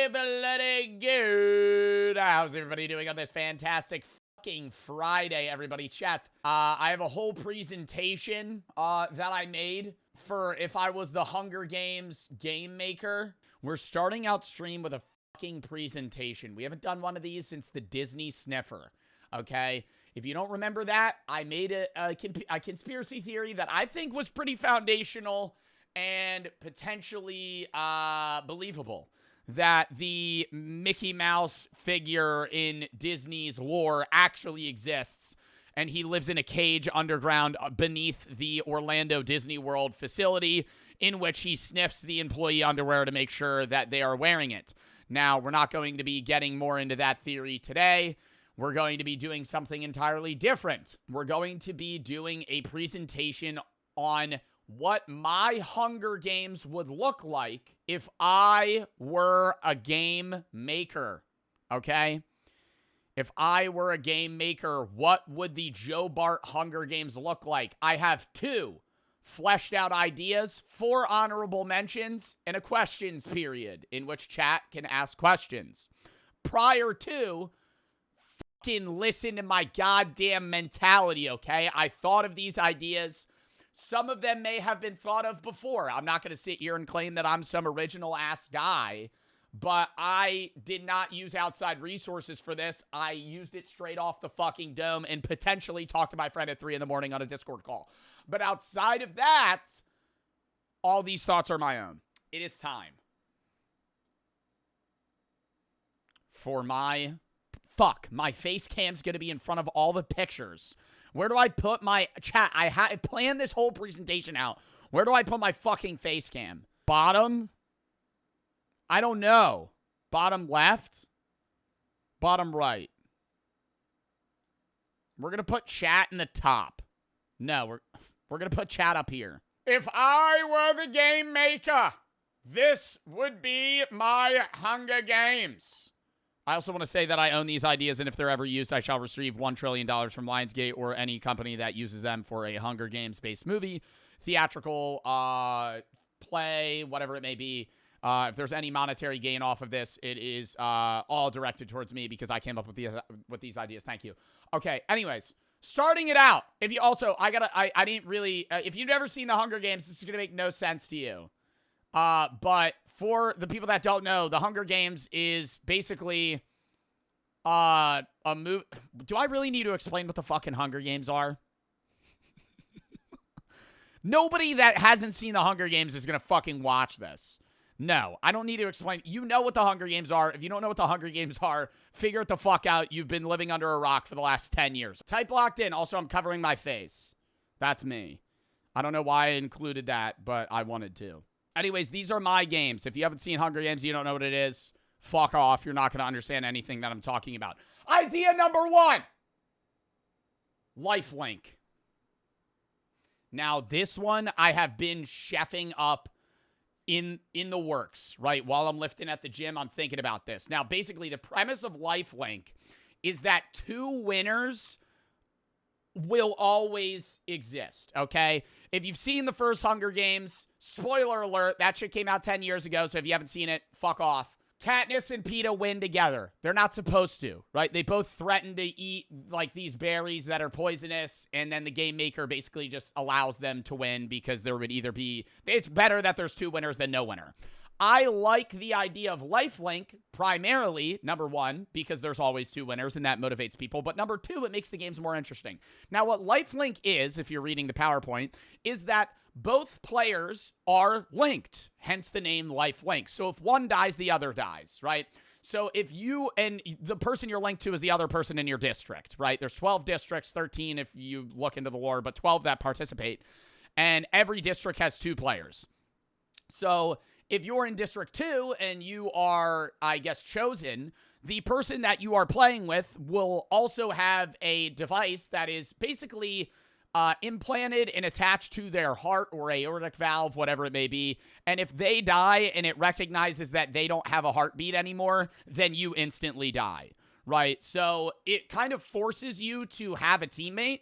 bloody good. How's everybody doing on this fantastic fucking Friday, everybody? Chat. I have a whole presentation that I made for if I was the Hunger Games Gamemaker. We're starting out stream with a fucking presentation. We haven't done one of these since the Disney Sniffer, okay? If you don't remember that, I made a conspiracy theory that I think was pretty foundational and potentially believable, that the Mickey Mouse figure in Disney's lore actually exists, and he lives in a cage underground beneath the Orlando Disney World facility, in which he sniffs the employee underwear to make sure that they are wearing it. Now, we're not going to be getting more into that theory today. We're going to be doing something entirely different. We're going to be doing a presentation on what my Hunger Games would look like if I were a game maker, okay? If I were a game maker, what would the Joe Bart Hunger Games look like? I have 2 fleshed out ideas, 4 honorable mentions, and a questions period in which chat can ask questions. Prior to, fucking listen to my goddamn mentality, okay? I thought of these ideas. Some of them may have been thought of before. I'm not going to sit here and claim that I'm some original-ass guy, but I did not use outside resources for this. I used it straight off the fucking dome and potentially talked to my friend at 3 in the morning on a Discord call. But outside of that, all these thoughts are my own. It is time for my... Fuck, my face cam's going to be in front of all the pictures. Where do I put my chat? I planned this whole presentation out. Where do I put my fucking face cam? Bottom? I don't know. Bottom left? Bottom right? We're going to put chat in the top. No, we're going to put chat up here. If I were the game maker, this would be my Hunger Games. I also want to say that I own these ideas, and if they're ever used, I shall receive $1 trillion from Lionsgate or any company that uses them for a Hunger Games-based movie, theatrical, play, whatever it may be. If there's any monetary gain off of this, it is all directed towards me because I came up with these ideas. Thank you. Okay, anyways, starting it out. If you also, I didn't really, if you've never seen the Hunger Games, this is going to make no sense to you. But for the people that don't know, the Hunger Games is basically a move. Do I really need to explain what the fucking Hunger Games are? Nobody that hasn't seen the Hunger Games is going to fucking watch this. No, I don't need to explain. You know what the Hunger Games are. If you don't know what the Hunger Games are, figure it the fuck out. You've been living under a rock for the last 10 years. Type locked in. Also, I'm covering my face. That's me. I don't know why I included that, but I wanted to. Anyways, these are my games. If you haven't seen Hunger Games, you don't know what it is, fuck off. You're not going to understand anything that I'm talking about. Idea number 1. Lifelink. Now, this one I have been chefing up in the works, right? While I'm lifting at the gym, I'm thinking about this. Now, basically, the premise of Lifelink is that 2 winners will always exist, okay? If you've seen the first Hunger Games, spoiler alert, that shit came out 10 years ago, so if you haven't seen it, fuck off. Katniss and Peeta win together. They're not supposed to, right? They both threaten to eat, like, these berries that are poisonous, and then the game maker basically just allows them to win because there would either be... It's better that there's 2 winners than no winner. I like the idea of Lifelink primarily, number 1, because there's always 2 winners and that motivates people. But number 2, it makes the games more interesting. Now, what Lifelink is, if you're reading the PowerPoint, is that both players are linked, hence the name Lifelink. So if one dies, the other dies, right? So if you, and the person you're linked to is the other person in your district, right? There's 12 districts, 13 if you look into the lore, but 12 that participate. And every district has 2 players. So if you're in District 2 and you are, I guess, chosen, the person that you are playing with will also have a device that is basically implanted and attached to their heart or aortic valve, whatever it may be. And if they die and it recognizes that they don't have a heartbeat anymore, then you instantly die, right? So it kind of forces you to have a teammate,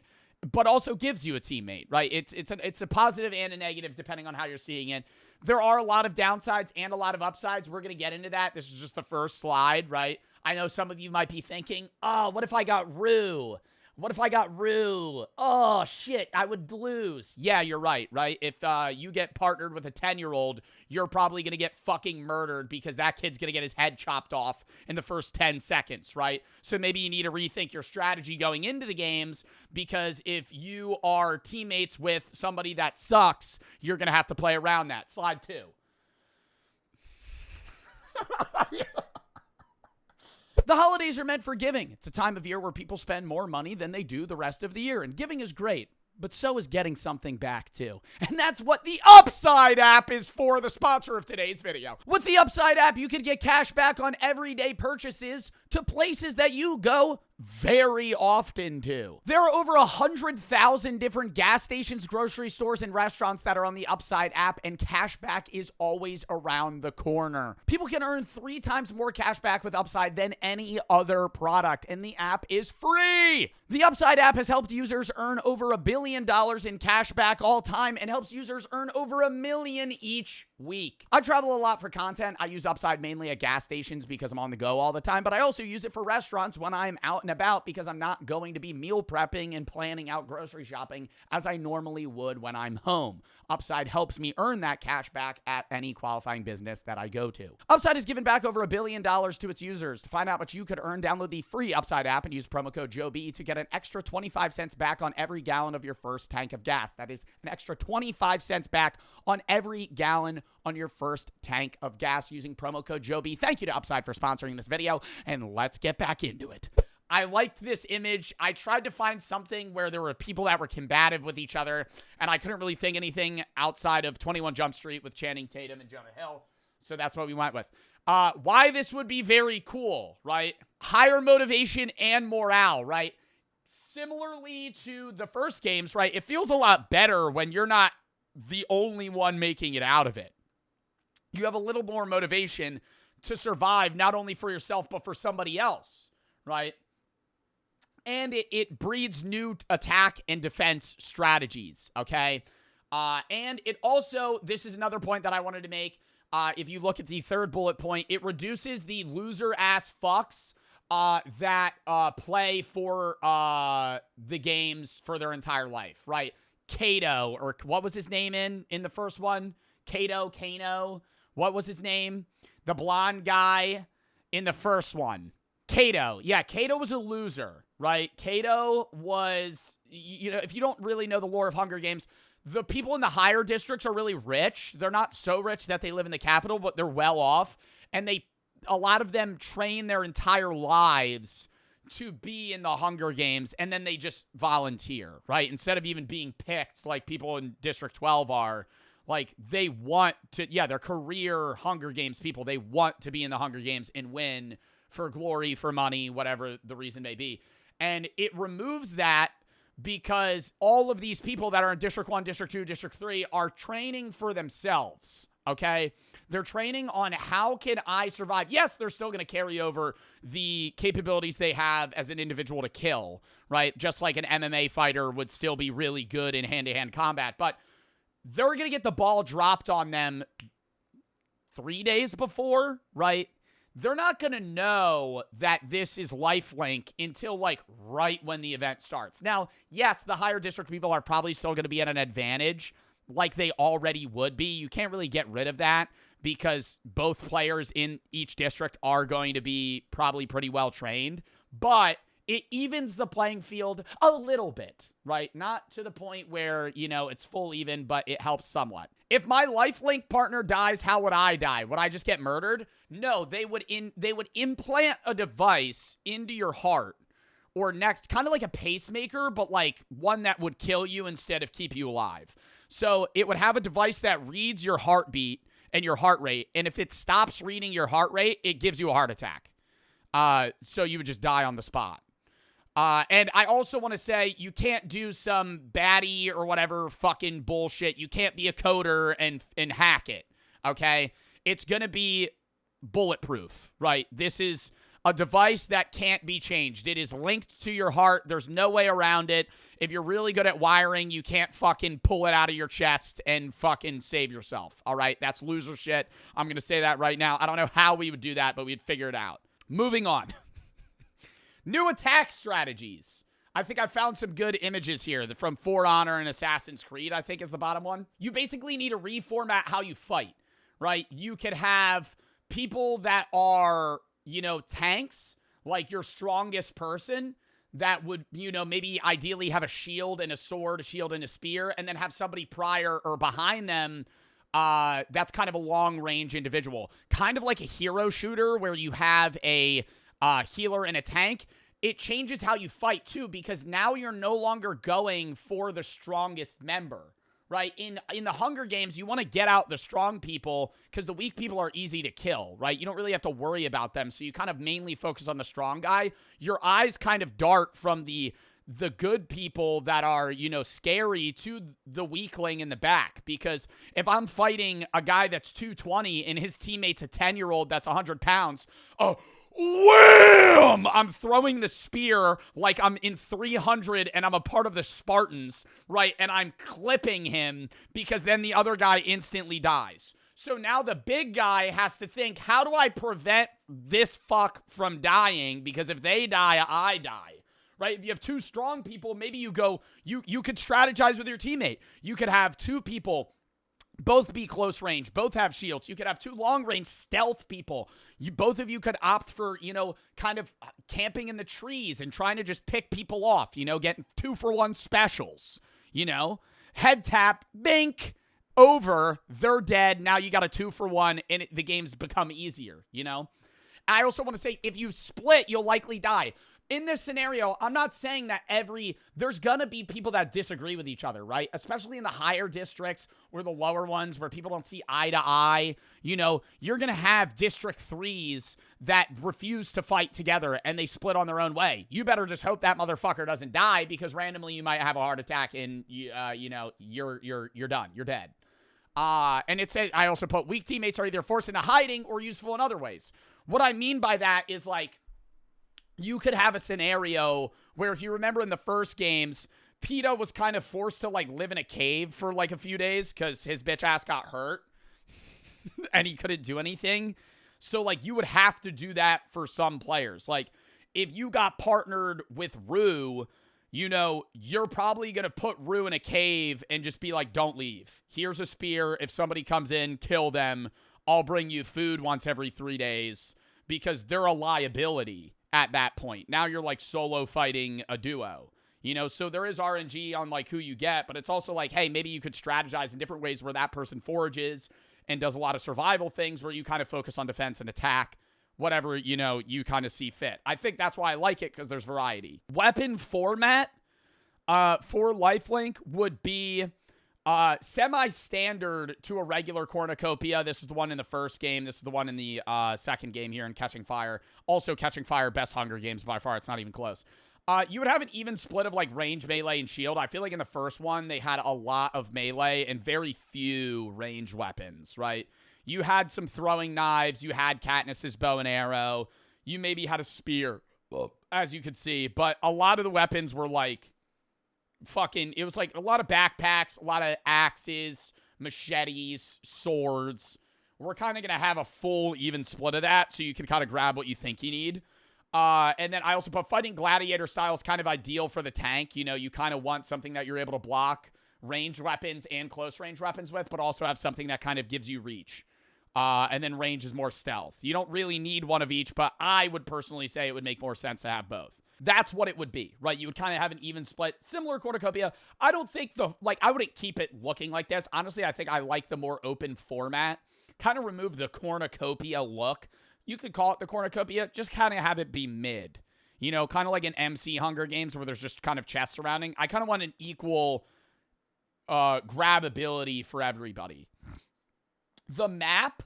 but also gives you a teammate, right? It's a positive and a negative depending on how you're seeing it. There are a lot of downsides and a lot of upsides. We're going to get into that. This is just the first slide, right? I know some of you might be thinking, oh, what if I got Rue? What if I got Rue? Oh, shit, I would lose. Yeah, you're right? If you get partnered with a 10-year-old, you're probably going to get fucking murdered because that kid's going to get his head chopped off in the first 10 seconds, right? So maybe you need to rethink your strategy going into the games, because if you are teammates with somebody that sucks, you're going to have to play around that. Slide 2. The holidays are meant for giving. It's a time of year where people spend more money than they do the rest of the year, and giving is great, but so is getting something back too. And that's what the Upside app is for, the sponsor of today's video. With the Upside app, you can get cash back on everyday purchases to places that you go very often to. There are over 100,000 different gas stations, grocery stores, and restaurants that are on the Upside app, and cashback is always around the corner. People can earn 3 times more cashback with Upside than any other product, and the app is free. The Upside app has helped users earn over $1 billion in cashback all time, and helps users earn over $1 million each week. I travel a lot for content. I use Upside mainly at gas stations because I'm on the go all the time, but I also use it for restaurants when I'm out and about because I'm not going to be meal prepping and planning out grocery shopping as I normally would when I'm home. Upside helps me earn that cash back at any qualifying business that I go to. Upside has given back over $1 billion to its users. To find out what you could earn, download the free Upside app and use promo code JOEB to get an extra 25 cents back on every gallon of your first tank of gas. That is an extra 25 cents back on every gallon on your first tank of gas using promo code JOEB. Thank you to Upside for sponsoring this video, and let's get back into it. I liked this image. I tried to find something where there were people that were combative with each other, and I couldn't really think anything outside of 21 Jump Street with Channing Tatum and Jonah Hill, so that's what we went with. Why this would be very cool, right? Higher motivation and morale, right? Similarly to the first games, right? It feels a lot better when you're not the only one making it out of it. You have a little more motivation to survive, not only for yourself, but for somebody else, right? And it breeds new attack and defense strategies, okay? And it also, this is another point that I wanted to make. If you look at the third bullet point, it reduces the loser-ass fucks that play for the games for their entire life, right? Kato, or what was his name in the first one? Kano, what was his name? The blonde guy in the first one. Kato. Yeah, Kato was a loser, right? Kato was, you know, if you don't really know the lore of Hunger Games, the people in the higher districts are really rich. They're not so rich that they live in the capital, but they're well off. And a lot of them train their entire lives to be in the Hunger Games, and then they just volunteer, right? Instead of even being picked like people in District 12 are. Like, they want to, yeah, they're career Hunger Games people. They want to be in the Hunger Games and win for glory, for money, whatever the reason may be. And it removes that because all of these people that are in District 1, District 2, District 3 are training for themselves, okay? They're training on how can I survive. Yes, they're still going to carry over the capabilities they have as an individual to kill, right? Just like an MMA fighter would still be really good in hand-to-hand combat, but they're going to get the ball dropped on them 3 days before, right? They're not going to know that this is lifelink until, like, right when the event starts. Now, yes, the higher district people are probably still going to be at an advantage like they already would be. You can't really get rid of that because both players in each district are going to be probably pretty well trained. But it evens the playing field a little bit, right? Not to the point where, you know, it's full even, but it helps somewhat. If my lifelink partner dies, how would I die? Would I just get murdered? No, they would implant a device into your heart or next, kind of like a pacemaker, but like one that would kill you instead of keep you alive. So it would have a device that reads your heartbeat and your heart rate, and if it stops reading your heart rate, it gives you a heart attack. So you would just die on the spot. And I also want to say you can't do some baddie or whatever fucking bullshit. You can't be a coder and hack it, okay? It's going to be bulletproof, right? This is a device that can't be changed. It is linked to your heart. There's no way around it. If you're really good at wiring, you can't fucking pull it out of your chest and fucking save yourself. All right? That's loser shit. I'm going to say that right now. I don't know how we would do that, but we'd figure it out. Moving on. New attack strategies. I think I found some good images here from For Honor and Assassin's Creed, I think is the bottom one. You basically need to reformat how you fight, right? You could have people that are, you know, tanks, like your strongest person that would, you know, maybe ideally have a shield and a sword, a shield and a spear, and then have somebody prior or behind them that's kind of a long-range individual. Kind of like a hero shooter where you have a healer and a tank. It changes how you fight, too, because now you're no longer going for the strongest member, right? In the Hunger Games, you want to get out the strong people because the weak people are easy to kill, right? You don't really have to worry about them, so you kind of mainly focus on the strong guy. Your eyes kind of dart from the good people that are, you know, scary to the weakling in the back. Because if I'm fighting a guy that's 220 and his teammate's a 10-year-old that's 100 pounds, wham! I'm throwing the spear like I'm in 300 and I'm a part of the Spartans, right? And I'm clipping him because then the other guy instantly dies. So now the big guy has to think, how do I prevent this fuck from dying? Because if they die, I die, right? If you have two strong people, maybe you could strategize with your teammate. You could have two people both be close range, both have shields. You could have two long-range stealth people. Both of you could opt for, you know, kind of camping in the trees and trying to just pick people off, you know, getting 2-for-1 specials, you know. Head tap, bink, over, they're dead. Now you got a 2-for-1, and the game's become easier, you know. I also want to say, if you split, you'll likely die. In this scenario, I'm not saying that there's gonna be people that disagree with each other, right? Especially in the higher districts or the lower ones where people don't see eye to eye. You know, you're gonna have District 3s that refuse to fight together and they split on their own way. You better just hope that motherfucker doesn't die because randomly you might have a heart attack and, you know, you're done. You're dead. And I also put weak teammates are either forced into hiding or useful in other ways. What I mean by that is, like, you could have a scenario where, if you remember in the first games, PETA was kind of forced to, like, live in a cave for, like, a few days because his bitch ass got hurt and he couldn't do anything. So, like, you would have to do that for some players. Like, if you got partnered with Rue, you know, you're probably going to put Rue in a cave and just be like, don't leave. Here's a spear. If somebody comes in, kill them. I'll bring you food once every 3 days because they're a liability. At that point, now you're like solo fighting a duo, you know, so there is RNG on like who you get, but it's also like, hey, maybe you could strategize in different ways where that person forages and does a lot of survival things where you kind of focus on defense and attack, whatever, you know, you kind of see fit. I think that's why I like it, because there's variety. Weapon format for Lifelink would be semi-standard to a regular cornucopia. This is the one in the first game. This is the one in the second game here in Catching Fire. Also, Catching Fire, best Hunger Games by far. It's not even close. You would have an even split of, like, range, melee, and shield. I feel like in the first one, they had a lot of melee and very few range weapons, right? You had some throwing knives. You had Katniss's bow and arrow. You maybe had a spear, as you could see. But a lot of the weapons were, like, it was like a lot of backpacks, a lot of axes, machetes, swords. We're kind of going to have a full even split of that, so you can kind of grab what you think you need. And then I also put fighting gladiator style is kind of ideal for the tank. You know, you kind of want something that you're able to block range weapons and close range weapons with, but also have something that kind of gives you reach. And then range is more stealth. You don't really need one of each, but I would personally say it would make more sense to have both. That's what it would be, right? You would kind of have an even split, similar cornucopia. I don't think I wouldn't keep it looking like this. Honestly, I think I like the more open format. Kind of remove the cornucopia look. You could call it the cornucopia, just kind of have it be mid. You know, kind of like an MC Hunger Games where there's just kind of chests surrounding. I kind of want an equal grabability for everybody. The map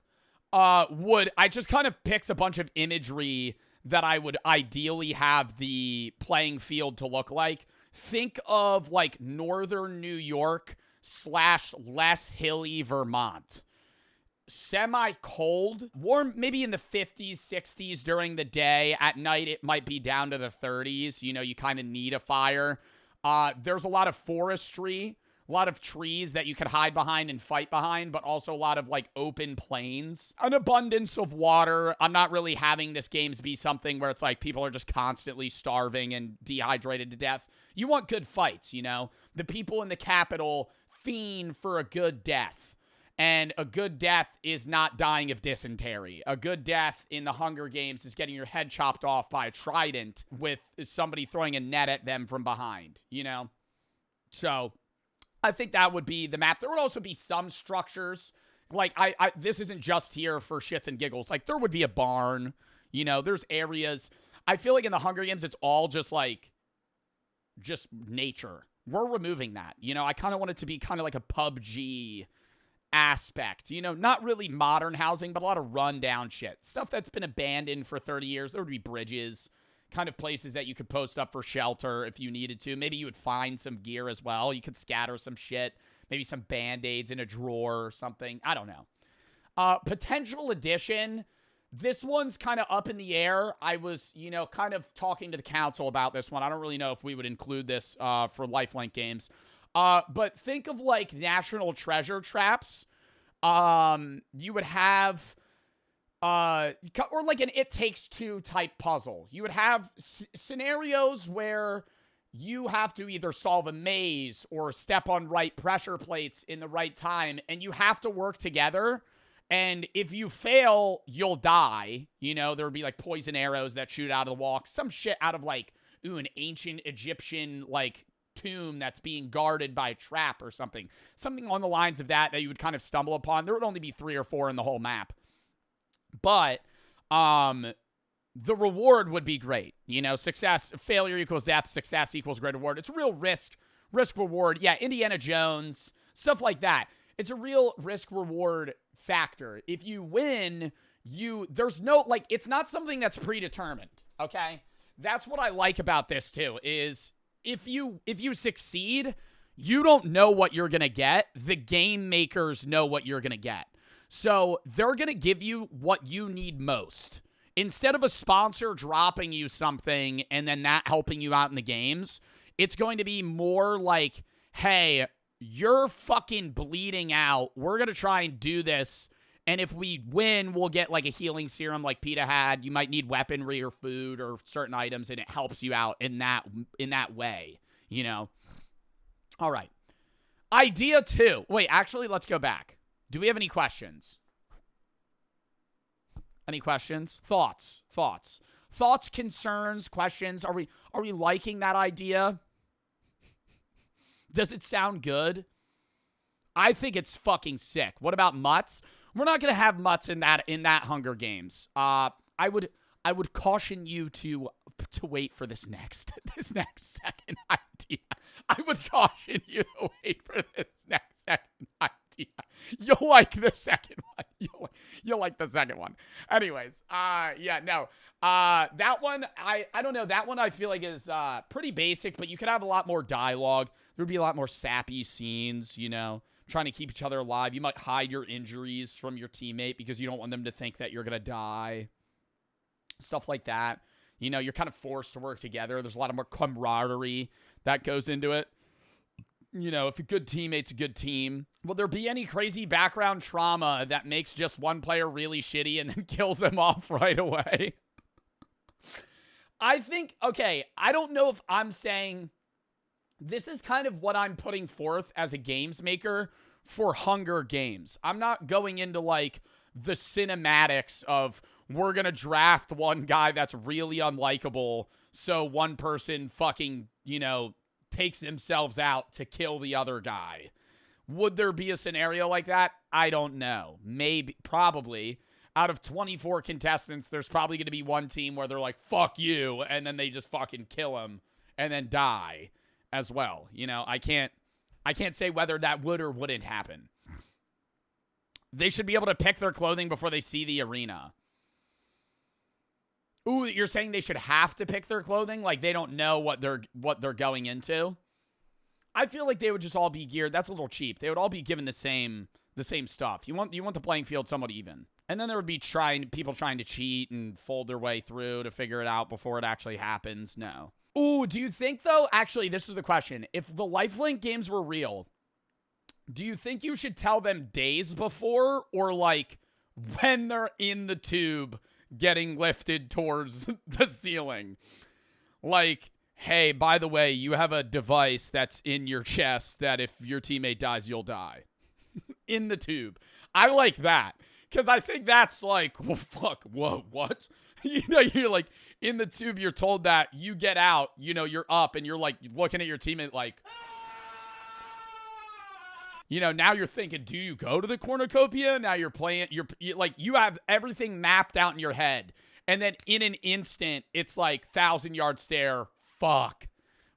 I just kind of picked a bunch of imagery that I would ideally have the playing field to look like. Think of like northern New York / less hilly Vermont. semi-cold. Warm maybe in the 50s, 60s during the day. At night, it might be down to the 30s. You know, you kind of need a fire. There's a lot of forestry, a lot of trees that you could hide behind and fight behind, but also a lot of, like, open plains. An abundance of water. I'm not really having this games be something where it's like people are just constantly starving and dehydrated to death. You want good fights, you know? The people in the capital fiend for a good death. And a good death is not dying of dysentery. A good death in the Hunger Games is getting your head chopped off by a trident with somebody throwing a net at them from behind, you know? So I think that would be the map. There would also be some structures. Like, this isn't just here for shits and giggles. Like, there would be a barn, you know? There's areas. I feel like in the Hunger Games, it's all just, like, just nature. We're removing that. You know, I kind of want it to be kind of like a PUBG aspect, you know, not really modern housing, but a lot of rundown shit, stuff that's been abandoned for 30 years. There would be bridges, kind of places that you could post up for shelter if you needed to. Maybe you would find some gear as well. You could scatter some shit, maybe some band-aids in a drawer or something. I don't know. Potential addition, this one's kind of up in the air. I was, you know, kind of talking to the council about this one. I don't really know if we would include this for lifelink games. But think of, like, national treasure traps. You would have, or like an It Takes Two type puzzle. You would have scenarios where you have to either solve a maze or step on right pressure plates in the right time, and you have to work together. And if you fail, you'll die. You know, there would be, like, poison arrows that shoot out of the wall. Some shit out of, like, an ancient Egyptian, like, tomb that's being guarded by a trap or something. Something along the lines of that you would kind of stumble upon. There would only be 3 or 4 in the whole map. But the reward would be great. You know, failure equals death, success equals great reward. It's a real risk reward. Yeah, Indiana Jones, stuff like that. It's a real risk reward factor. If you win, there's no, like, it's not something that's predetermined, okay? That's what I like about this too, is if you succeed, you don't know what you're going to get. The game makers know what you're going to get. So they're going to give you what you need most. Instead of a sponsor dropping you something and then that helping you out in the games, it's going to be more like, hey, you're fucking bleeding out. We're going to try and do this. And if we win, we'll get, like, a healing serum like PETA had. You might need weaponry or food or certain items, and it helps you out in that way, you know? All right. Idea 2. Wait, actually, let's go back. Do we have any questions? Any questions? Thoughts, concerns, questions? Are we liking that idea? Does it sound good? I think it's fucking sick. What about mutts? We're not gonna have mutts in that Hunger Games. I would caution you to wait for this next second idea. I would caution you to wait for this next second idea. You'll like the second one. You'll like the second one. Anyways, yeah, no. That one, I don't know. That one I feel like is pretty basic, but you could have a lot more dialogue. There would be a lot more sappy scenes, you know, trying to keep each other alive. You might hide your injuries from your teammate because you don't want them to think that you're going to die. Stuff like that. You know, you're kind of forced to work together. There's a lot of more camaraderie that goes into it. You know, if a good teammate's a good team. Will there be any crazy background trauma that makes just one player really shitty and then kills them off right away? I think, okay, I don't know if I'm saying... This is kind of what I'm putting forth as a games maker for Hunger Games. I'm not going into, like, the cinematics of we're going to draft one guy that's really unlikable so one person fucking, you know, takes themselves out to kill the other guy. Would there be a scenario like that? I don't know. Maybe, probably. Out of 24 contestants, there's probably going to be one team where they're like, fuck you, and then they just fucking kill him and then die as well. You know, I can't say whether that would or wouldn't happen. They should be able to pick their clothing before they see the arena. Ooh, you're saying they should have to pick their clothing? Like they don't know what they're going into? I feel like they would just all be geared. That's a little cheap. They would all be given the same the same stuff. You want the playing field somewhat even. And then there would be people trying to cheat and fold their way through to figure it out before it actually happens. No. Ooh, do you think, though, actually, this is the question. If the lifelink games were real, do you think you should tell them days before or, like, when they're in the tube getting lifted towards the ceiling? Like, hey, by the way, you have a device that's in your chest that if your teammate dies, you'll die. In the tube. I like that. Because I think that's like, well, fuck, whoa, what? You know, you're like, in the tube, you're told that you get out, you know, you're up, and you're like looking at your teammate like, you know, now you're thinking, do you go to the cornucopia? Now you're playing, you're like, you have everything mapped out in your head. And then in an instant, it's like 1,000-yard stare. Fuck.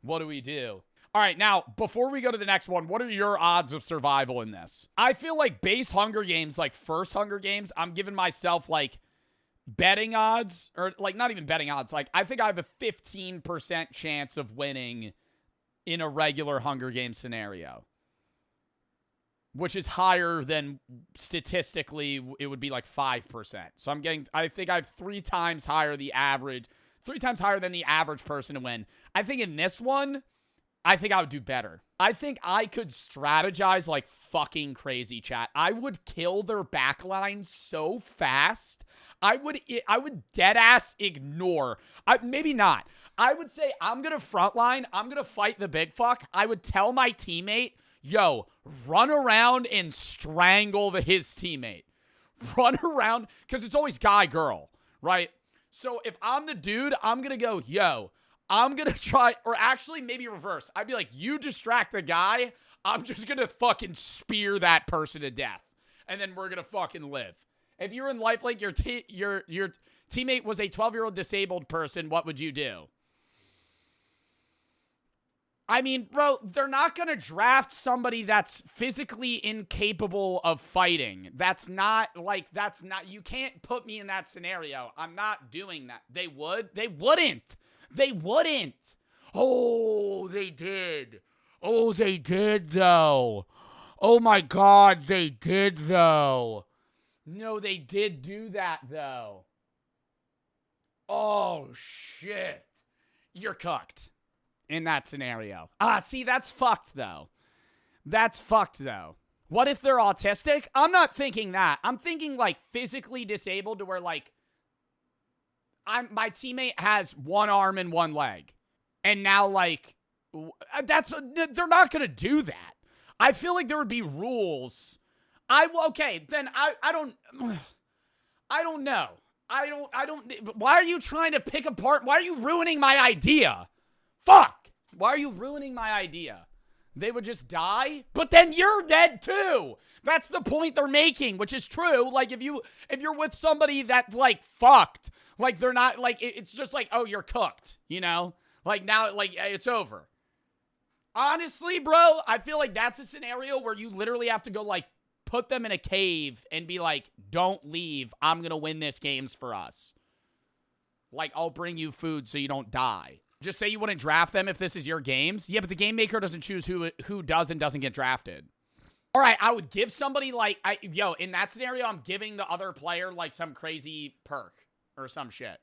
What do we do? All right, now, before we go to the next one, what are your odds of survival in this? I feel like base Hunger Games, like first Hunger Games, I'm giving myself, like, betting odds, or, like, not even betting odds. Like, I think I have a 15% chance of winning in a regular Hunger Games scenario, which is higher than, statistically, it would be, like, 5%. So I think I have 3 times higher than the average person to win. I think in this one, I think I would do better. I think I could strategize like fucking crazy, chat. I would kill their backline so fast. I would dead ass ignore. Maybe not. I would say I'm going to frontline. I'm going to fight the big fuck. I would tell my teammate, yo, run around and strangle his teammate. Run around, because it's always guy, girl, right? So if I'm the dude, I'm going to go, yo, I'm going to try, or actually maybe reverse. I'd be like, you distract the guy. I'm just going to fucking spear that person to death. And then we're going to fucking live. If you're in lifelink, your teammate was a 12-year-old disabled person, what would you do? I mean, bro, they're not going to draft somebody that's physically incapable of fighting. You can't put me in that scenario. I'm not doing that. They would? They wouldn't. They wouldn't. Oh, they did. Oh, they did, though. Oh, my God, they did, though. No, they did do that, though. Oh, shit. You're cooked in that scenario. See, that's fucked, though. That's fucked, though. What if they're autistic? I'm not thinking that. I'm thinking, like, physically disabled to where, like, my teammate has one arm and one leg. And now, like, they're not going to do that. I feel like there would be rules. Okay, then I don't know. Why are you trying to pick apart? Why are you ruining my idea? Fuck. Why are you ruining my idea? They would just die, but then you're dead too. That's the point they're making, which is true. Like, if you're with somebody that's, like, fucked, like, they're not, like, it's just like, oh, you're cooked, you know? Like, now, like, it's over. Honestly, bro, I feel like that's a scenario where you literally have to go, like, put them in a cave and be like, don't leave. I'm going to win this games for us. Like, I'll bring you food so you don't die. Just say you wouldn't draft them if this is your games. Yeah, but the Gamemaker doesn't choose who does and doesn't get drafted. All right, I would give somebody, like, in that scenario, I'm giving the other player, like, some crazy perk or some shit.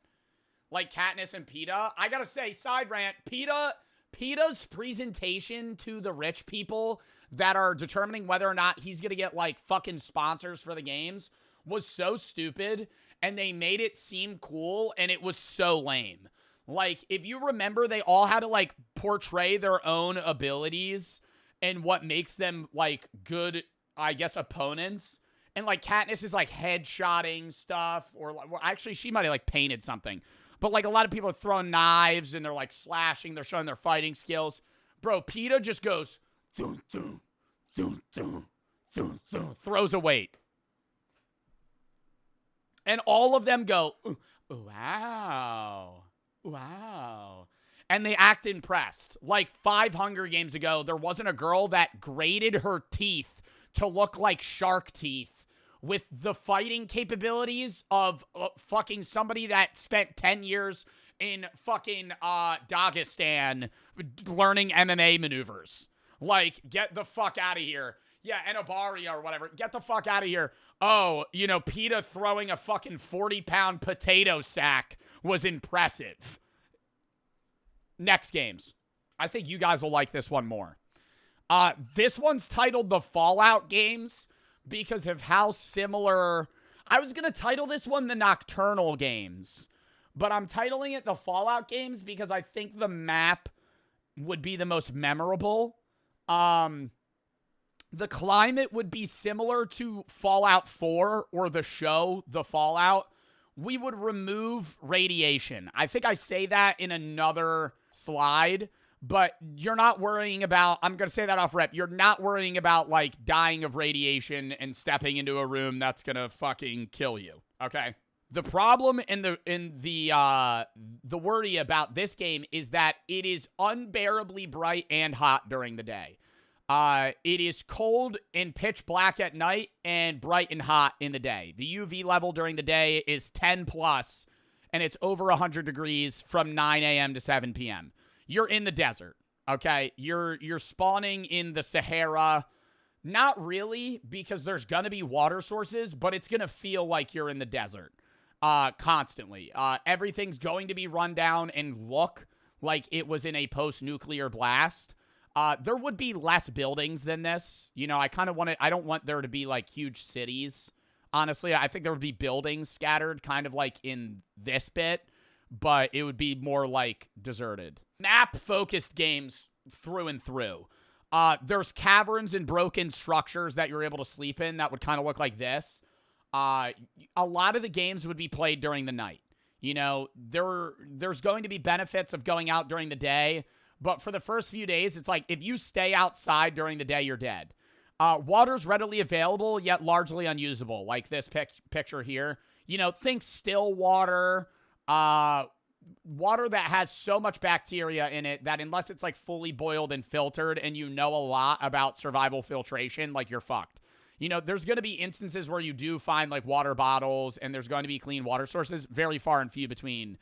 Like Katniss and PETA. I gotta say, side rant, PETA's presentation to the rich people that are determining whether or not he's gonna get, like, fucking sponsors for the games was so stupid, and they made it seem cool, and it was so lame. Like, if you remember, they all had to, like, portray their own abilities and what makes them, like, good, I guess, opponents. And, like, Katniss is, like, headshotting stuff, or, like, well, actually, she might have, like, painted something. But, like, a lot of people are throwing knives, and they're, like, slashing. They're showing their fighting skills. Bro, PETA just goes, thum, thum, thum, thum, thum, thum, throws a weight. And all of them go, wow. Wow. And they act impressed. Like 5 Hunger Games ago, there wasn't a girl that graded her teeth to look like shark teeth with the fighting capabilities of fucking somebody that spent 10 years in fucking Dagestan learning MMA maneuvers. Like, get the fuck out of here. Yeah, Enobaria or whatever. Get the fuck out of here. Oh, PETA throwing a fucking 40-pound potato sack was impressive. Next games. I think you guys will like this one more. This one's titled the Fallout games because of how similar... I was going to title this one the Nocturnal games, but I'm titling it the Fallout games because I think the map would be the most memorable. The climate would be similar to Fallout 4 or the show, The Fallout. We would remove radiation. I think I say that in another slide, but you're not worrying about, I'm going to say that off rep, you're not worrying about, like, dying of radiation and stepping into a room that's going to fucking kill you, okay? The problem in the worry about this game is that it is unbearably bright and hot during the day. It is cold and pitch black at night and bright and hot in the day. The UV level during the day is 10 plus, and it's over 100 degrees from 9 a.m. to 7 p.m. You're in the desert, okay? You're spawning in the Sahara. Not really, because there's going to be water sources, but it's going to feel like you're in the desert constantly. Everything's going to be run down and look like it was in a post-nuclear blast. There would be less buildings than this. I don't want there to be, like, huge cities. Honestly, I think there would be buildings scattered kind of like in this bit, but it would be more, like, deserted. Map-focused games through and through. There's caverns and broken structures that you're able to sleep in that would kind of look like this. A lot of the games would be played during the night. There's going to be benefits of going out during the day, but for the first few days, it's like if you stay outside during the day, you're dead. Water's readily available, yet largely unusable, like this picture here. Think still water, water that has so much bacteria in it that unless it's, like, fully boiled and filtered and you know a lot about survival filtration, like, you're fucked. There's going to be instances where you do find, like, water bottles and there's going to be clean water sources, very far and few between.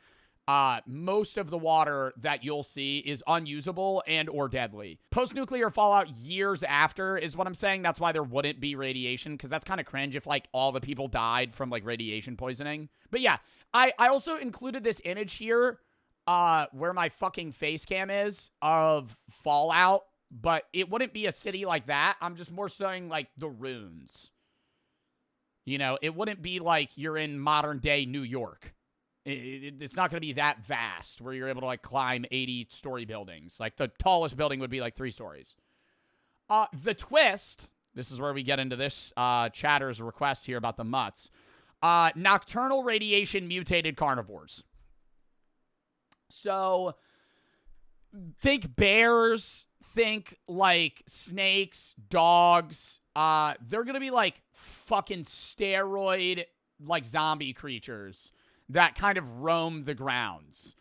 Most of the water that you'll see is unusable and or deadly. Post-nuclear fallout years after is what I'm saying. That's why there wouldn't be radiation, because that's kind of cringe if, like, all the people died from, like, radiation poisoning. But yeah, I also included this image here where my fucking face cam is of Fallout, but it wouldn't be a city like that. I'm just more saying, like, the ruins. It wouldn't be like you're in modern-day New York. It's not going to be that vast where you're able to, like, climb 80-story buildings. Like, the tallest building would be, like, 3 stories. The twist, this is where we get into this chatter's request here about the mutts. Nocturnal radiation mutated carnivores. So, think bears, think, like, snakes, dogs. They're going to be, like, fucking steroid, like, zombie creatures that kind of roam the grounds.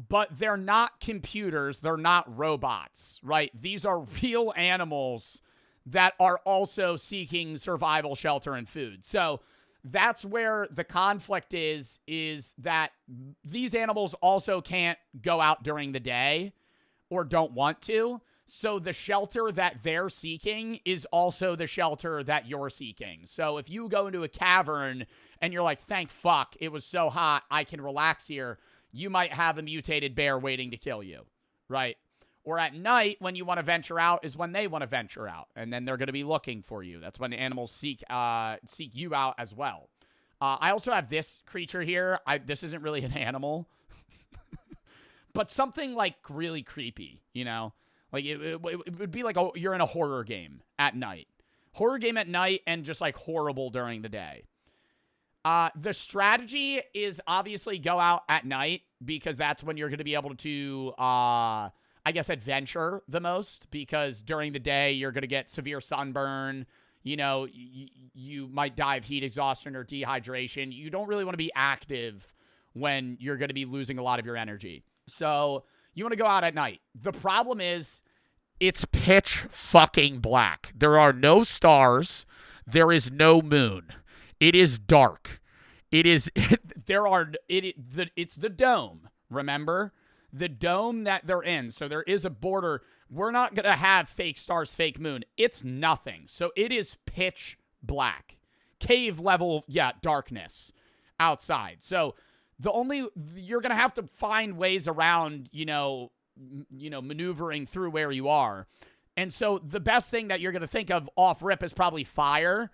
But they're not computers. They're not robots, right? These are real animals that are also seeking survival, shelter, and food. So that's where the conflict is that these animals also can't go out during the day or don't want to. So the shelter that they're seeking is also the shelter that you're seeking. So if you go into a cavern and you're like, thank fuck, it was so hot, I can relax here, you might have a mutated bear waiting to kill you, right? Or at night, when you want to venture out, is when they want to venture out, and then they're going to be looking for you. That's when the animals seek you out as well. I also have this creature here. This isn't really an animal, but something, like, really creepy, Like, it would be like you're in a horror game at night. Horror game at night and just, like, horrible during the day. The strategy is obviously go out at night because that's when you're going to be able to, I guess, adventure the most, because during the day you're going to get severe sunburn. You might die of heat exhaustion or dehydration. You don't really want to be active when you're going to be losing a lot of your energy. So you want to go out at night. The problem is it's pitch fucking black. There are no stars. There is no moon. It is dark. It is it's the dome, remember? the dome that they're in, so there is a border. We're not going to have fake stars, fake moon. It's nothing. So it is pitch black. Cave level, darkness outside. So you're going to have to find ways around, maneuvering through where you are. And so the best thing that you're going to think of off rip is probably fire.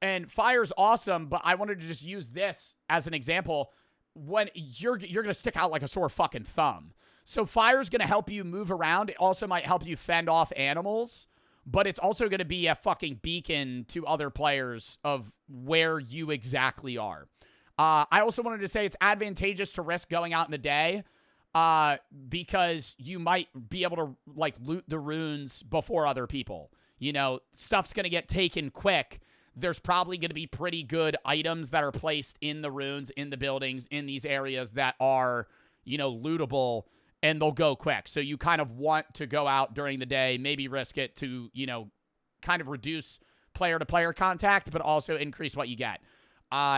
And fire's awesome, but I wanted to just use this as an example. When you're going to stick out like a sore fucking thumb. So fire's going to help you move around. It also might help you fend off animals, but it's also going to be a fucking beacon to other players of where you exactly are. I also wanted to say it's advantageous to risk going out in the day because you might be able to like loot the runes before other people. Stuff's going to get taken quick. There's probably going to be pretty good items that are placed in the runes, in the buildings, in these areas that are, lootable, and they'll go quick. So you kind of want to go out during the day, maybe risk it to, kind of reduce player-to-player contact, but also increase what you get.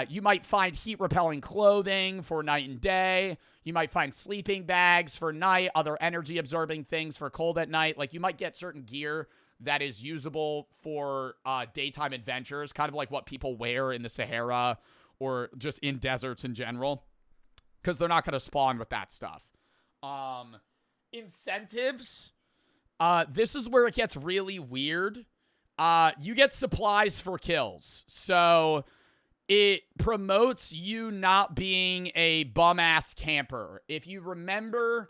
You might find heat-repelling clothing for night and day. You might find sleeping bags for night, other energy-absorbing things for cold at night. Like, you might get certain gear that is usable for daytime adventures, kind of like what people wear in the Sahara or just in deserts in general, because they're not going to spawn with that stuff. Incentives. This is where it gets really weird. You get supplies for kills. So it promotes you not being a bum-ass camper. If you remember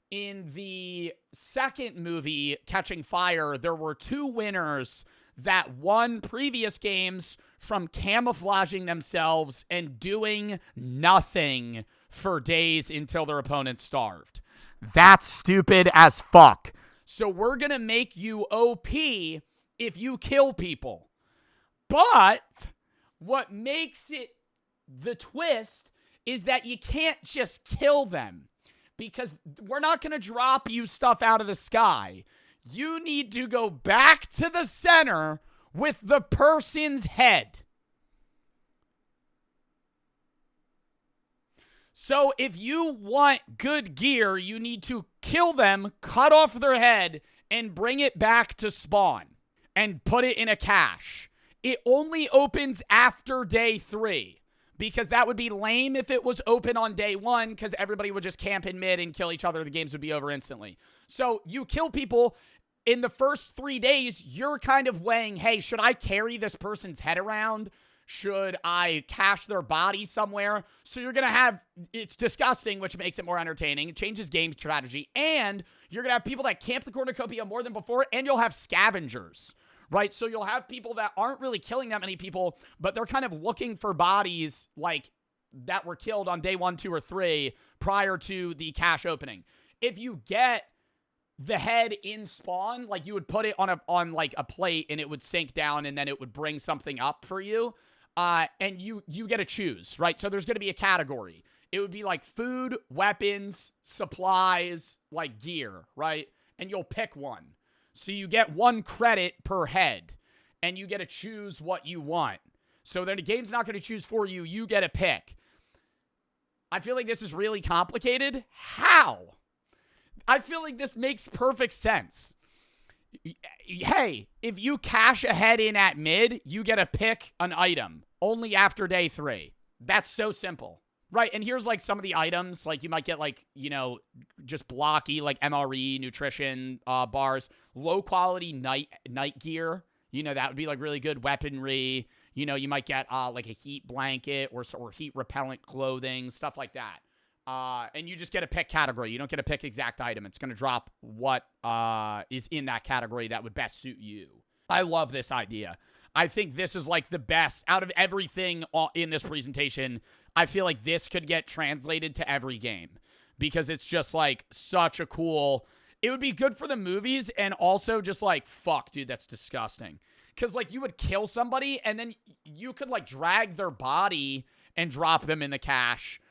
in the second movie, Catching Fire, there were 2 winners that won previous games from camouflaging themselves and doing nothing for days until their opponent starved. That's stupid as fuck. So we're going to make you OP if you kill people. But what makes it the twist is that you can't just kill them. Because we're not going to drop you stuff out of the sky. You need to go back to the center with the person's head. So if you want good gear, you need to kill them, cut off their head, and bring it back to spawn. And put it in a cache. It only opens after day 3. Because that would be lame if it was open on day 1, because everybody would just camp in mid and kill each other. The games would be over instantly. So you kill people in the first 3 days. You're kind of weighing, hey, should I carry this person's head around? Should I cache their body somewhere? So you're going to have, it's disgusting, which makes it more entertaining. It changes game strategy. And you're going to have people that camp the cornucopia more than before, and you'll have scavengers. Right, so you'll have people that aren't really killing that many people, but they're kind of looking for bodies like that were killed on day 1, 2, or 3 prior to the cache opening. If you get the head in spawn, like you would put it on like a plate and it would sink down and then it would bring something up for you, and you get to choose, right? So there's going to be a category. It would be like food, weapons, supplies, like gear, right? And you'll pick one. So you get 1 credit per head, and you get to choose what you want. So then the game's not going to choose for you. You get a pick. I feel like this is really complicated. How? I feel like this makes perfect sense. Hey, if you cash a head in at mid, you get to pick an item only after day 3. That's so simple. Right, and here's, like, some of the items. Like, you might get, like, just blocky, like, MRE, nutrition, bars. Low-quality night gear. That would be, like, really good weaponry. You might get, like, a heat blanket or heat-repellent clothing, stuff like that. And you just get to pick category. You don't get to pick exact item. It's going to drop what is in that category that would best suit you. I love this idea. I think this is, like, the best. Out of everything in this presentation, I feel like this could get translated to every game because it's just like such a cool, it would be good for the movies and also just like, fuck, dude, that's disgusting. Because like you would kill somebody and then you could like drag their body and drop them in the cache.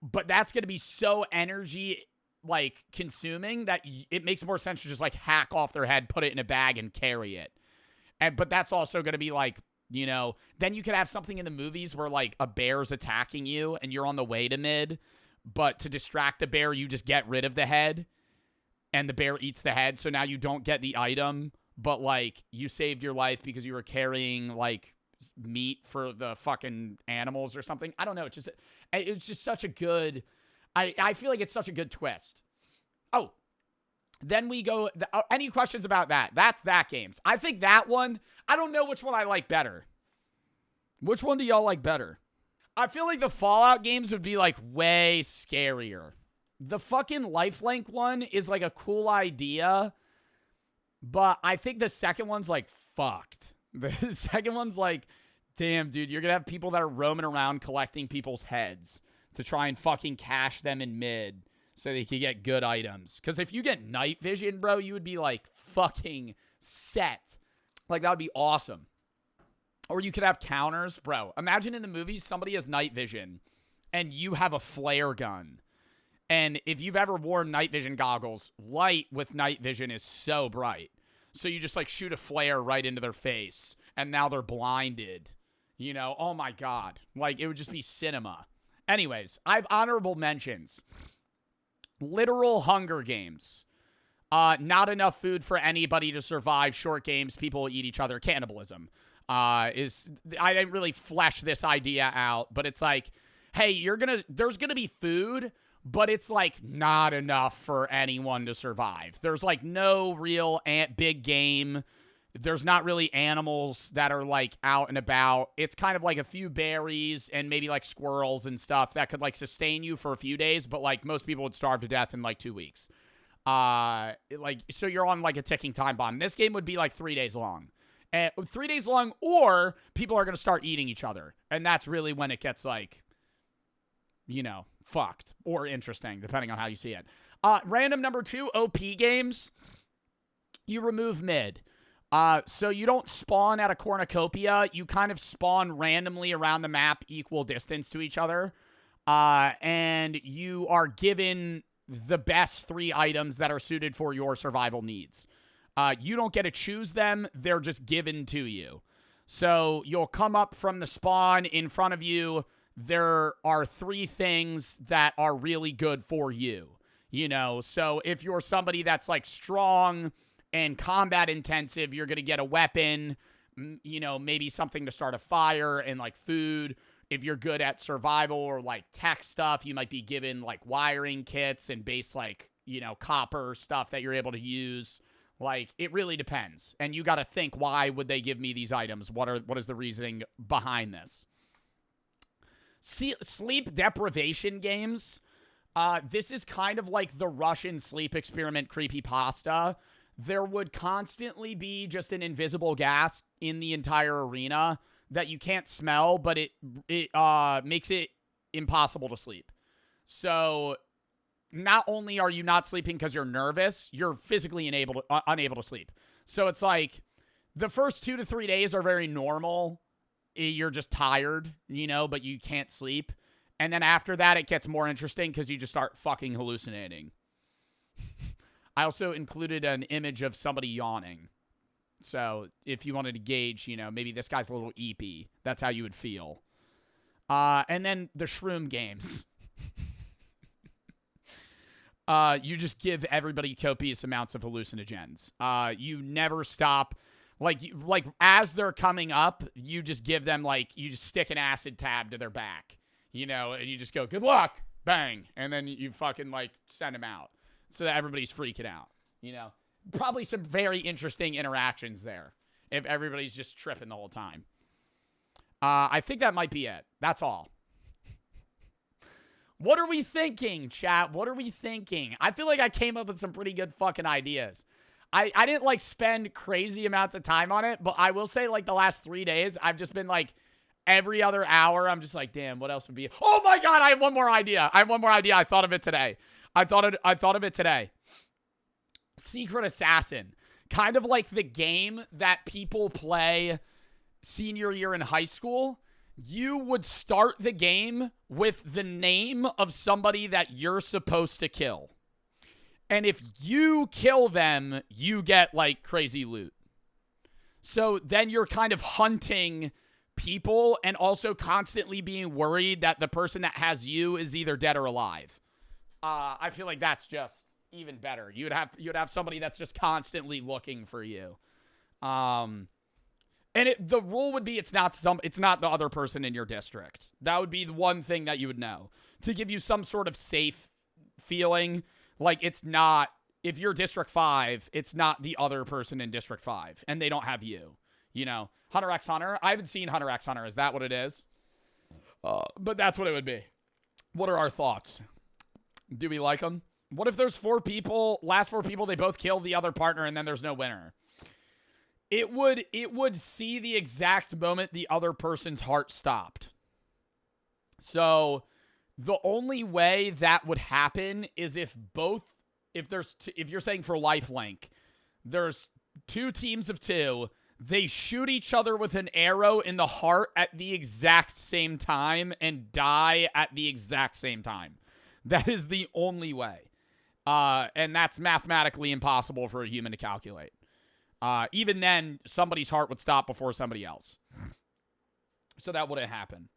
But that's going to be so energy like consuming that it makes more sense to just like hack off their head, put it in a bag and carry it. But that's also going to be like, then you could have something in the movies where, like, a bear's attacking you and you're on the way to mid. but to distract the bear, you just get rid of the head, and the bear eats the head, so now you don't get the item, but, like, you saved your life because you were carrying, like, meat for the fucking animals or something. I don't know. It's just such a good... I feel like it's such a good twist. Oh, then we go... any questions about that? That's that games. I think that one... I don't know which one I like better. Which one do y'all like better? I feel like the Fallout games would be, like, way scarier. The fucking lifelink one is, like, a cool idea, but I think the second one's, like, fucked. The second one's, like, damn, dude, you're gonna have people that are roaming around collecting people's heads to try and fucking cash them in mid so they can get good items. Because if you get night vision, bro, you would be, like, fucking set. Like, that would be awesome. Or you could have counters. Bro, imagine in the movies somebody has night vision and you have a flare gun. And if you've ever worn night vision goggles, light with night vision is so bright. So you just, like, shoot a flare right into their face, and now they're blinded. You know? Oh, my God. Like, it would just be cinema. Anyways, I have honorable mentions. Literal Hunger Games. Not enough food for anybody to survive. Short games. People eat each other. Cannibalism. I didn't really flesh this idea out, but it's like, hey, there's gonna be food, but it's, like, not enough for anyone to survive. There's, like, no real big game. There's not really animals that are, like, out and about. It's kind of like a few berries and maybe, like, squirrels and stuff that could, like, sustain you for a few days, but, like, most people would starve to death in, like, 2 weeks. So you're on, like, a ticking time bomb. This game would be, like, 3 days long. 3 days long, or people are going to start eating each other. And that's really when it gets, like, you know, fucked or interesting, depending on how you see it. Random number 2, OP games. You remove mid. So you don't spawn at a cornucopia. You kind of spawn randomly around the map, equal distance to each other. And you are given the best 3 items that are suited for your survival needs. You don't get to choose them. They're just given to you. So you'll come up from the spawn in front of you. There are 3 things that are really good for you. You know, so if you're somebody that's, like, strong and combat intensive, you're going to get a weapon, you know, maybe something to start a fire and, like, food. If you're good at survival or, like, tech stuff, you might be given, like, wiring kits and base, like, you know, copper stuff that you're able to use. Like, it really depends. And you got to think, why would they give me these items? What is the reasoning behind this? Sleep deprivation games. This is kind of like the Russian sleep experiment creepypasta. There would constantly be just an invisible gas in the entire arena that you can't smell, but it makes it impossible to sleep. So not only are you not sleeping because you're nervous, you're physically unable to sleep. So it's like the first 2 to 3 days are very normal. You're just tired, you know, but you can't sleep. And then after that, it gets more interesting because you just start fucking hallucinating. I also included an image of somebody yawning. So if you wanted to gauge, you know, maybe this guy's a little eepy. That's how you would feel. And then the shroom games. You just give everybody copious amounts of hallucinogens. You never stop. Like as they're coming up, you just give them, like, you just stick an acid tab to their back, you know, and you just go, good luck, bang. And then you fucking, like, send them out so that everybody's freaking out, you know. Probably some very interesting interactions there if everybody's just tripping the whole time. I think that might be it. That's all. What are we thinking, chat? What are we thinking? I feel like I came up with some pretty good fucking ideas. I didn't, like, spend crazy amounts of time on it, but I will say, like, the last 3 days, I've just been, like, every other hour, I'm just like, damn, what else would be? Oh, my God, I have one more idea. I thought of it today. I thought of it today. Secret Assassin. Kind of like the game that people play senior year in high school. You would start the game with the name of somebody that you're supposed to kill. And if you kill them, you get, like, crazy loot. So then you're kind of hunting people and also constantly being worried that the person that has you is either dead or alive. I feel like that's just even better. You'd have somebody that's just constantly looking for you. And the rule would be it's not the other person in your district. That would be the one thing that you would know to give you some sort of safe feeling. Like it's not, if you're District 5, it's not the other person in District 5 and they don't have you. You know, Hunter x Hunter. I haven't seen Hunter x Hunter. Is that what it is? But that's what it would be. What are our thoughts? Do we like them? What if there's 4 people, last 4 people, they both kill the other partner and then there's no winner? It would see the exact moment the other person's heart stopped. So the only way that would happen is if you're saying for lifelink, there's 2 teams of 2, they shoot each other with an arrow in the heart at the exact same time and die at the exact same time. That is the only way. And that's mathematically impossible for a human to calculate. Even then, somebody's heart would stop before somebody else. So that wouldn't happen.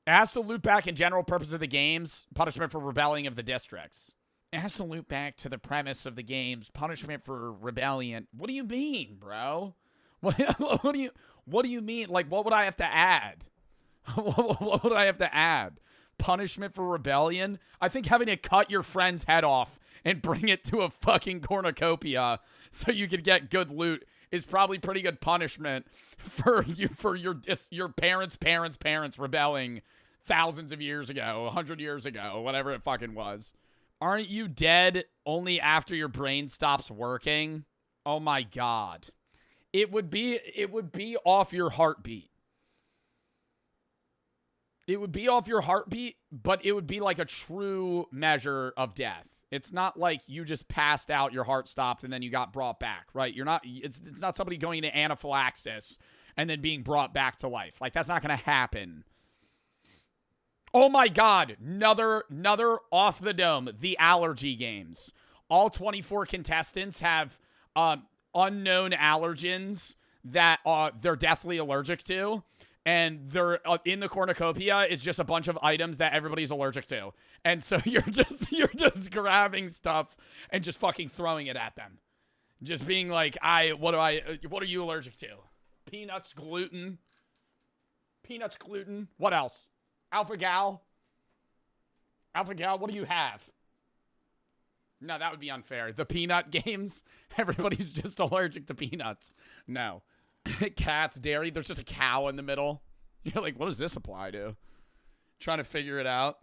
As to loop back in general purpose of the games, punishment for rebelling of the districts. As to loop back to the premise of the games, punishment for rebellion. What do you mean, bro? What do you mean? Like, what would I have to add? What would I have to add? Punishment for rebellion? I think having to cut your friend's head off and bring it to a fucking cornucopia so you could get good loot is probably pretty good punishment for your parents rebelling thousands of years ago, 100 years ago, whatever it fucking was. Aren't you dead only after your brain stops working? Oh my God. It would be off your heartbeat. It would be off your heartbeat, but it would be like a true measure of death. It's not like you just passed out, your heart stopped, and then you got brought back, right? It's not somebody going into anaphylaxis and then being brought back to life. Like, that's not going to happen. Oh my God. Another off the dome. The allergy games. All 24 contestants have unknown allergens that they're deathly allergic to. And they're in the cornucopia is just a bunch of items that everybody's allergic to. And so you're just grabbing stuff and just fucking throwing it at them. Just being like, what are you allergic to? Peanuts, gluten. What else? Alpha-Gal, what do you have? No, that would be unfair. The peanut games, everybody's just allergic to peanuts. No. Cats, dairy, there's just a cow in the middle. You're like, what does this apply to? Trying to figure it out.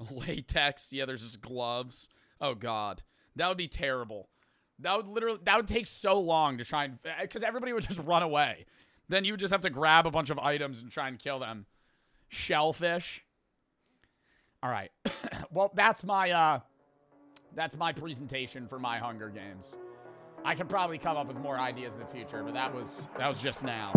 Latex, yeah, there's just gloves. Oh God, that would be terrible. That would take so long to try and, because everybody would just run away. Then you would just have to grab a bunch of items and try and kill them. Shellfish. All right. Well, that's my presentation for my Hunger Games. I could probably come up with more ideas in the future, but that was just now.